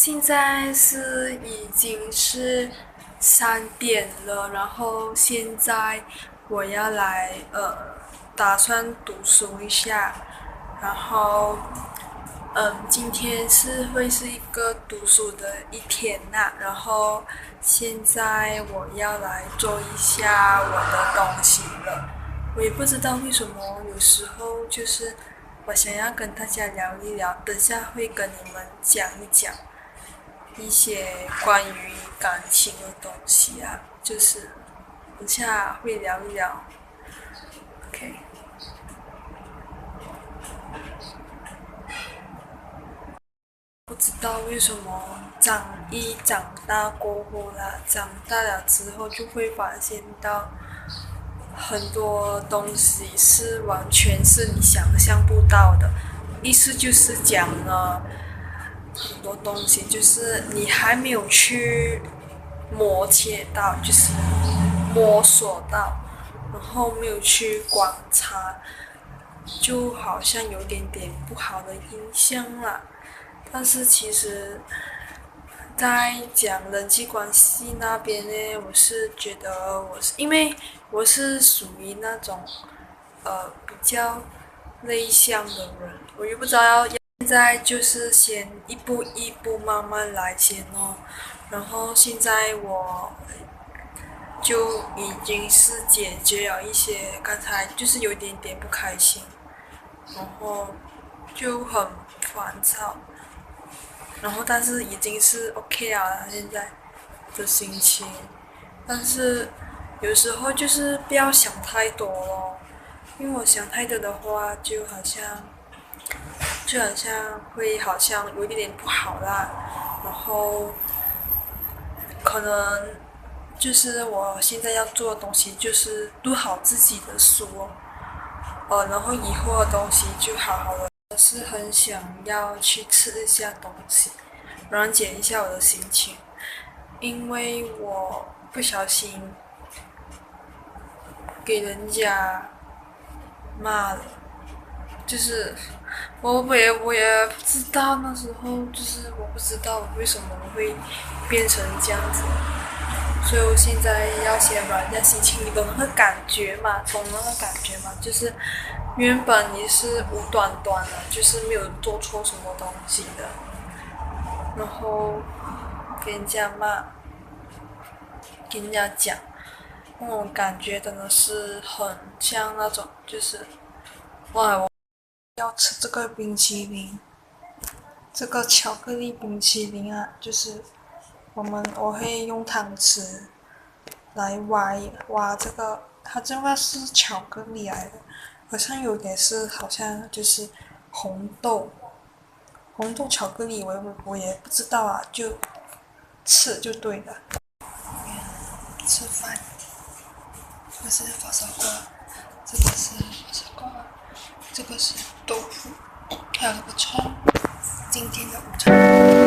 现在已经是3点了，然后现在我要来打算读书一下，然后今天会是一个读书的一天呐，然后现在我要来做一下我的东西了。我也不知道为什么，有时候就是我想要跟大家聊一聊，等下会跟你们讲一讲一些关于感情的东西啊，就是等下会聊一聊。OK，不知道为什么长大过后啦，长大了之后就会发现到很多东西是完全是你想象不到的。意思就是讲呢，很多东西就是你还没有去摩切到，就是摸索到，然后没有去观察，就好像有点点不好的印象啦。但是其实，在讲人际关系那边呢，我是觉得因为我是属于那种比较内向的人，我又不知道现在就是先一步一步慢慢来先哦。然后现在我就已经是解决了一些刚才就是有点点不开心，然后就很烦躁，然后但是已经是 OK 了现在的心情，但是有时候就是不要想太多咯，因为我想太多的话就好像会好像有一点点不好啦，然后可能就是我现在要做的东西就是读好自己的书，然后以后的东西就好好的。我是很想要去吃一下东西，缓解一下我的心情，因为我不小心给人家骂了，就是我也不知道那时候就是我不知道为什么会变成这样子，所以我现在要先软一下心情，你懂那个感觉嘛？懂那个感觉嘛？就是原本你是无端端的，就是没有做错什么东西的，然后给人家骂，给人家讲，那种感觉真的是很像那种，就是哇，我要吃这个冰淇淋，这个巧克力冰淇淋啊，就是我会用汤匙来挖这个，它这个是巧克力来的，好像有点是好像就是红豆巧克力，我也不知道啊，就吃就对了。吃饭，这个是发烧瓜，这个是发烧瓜，这个是豆腐，还有那个葱，今天的午餐。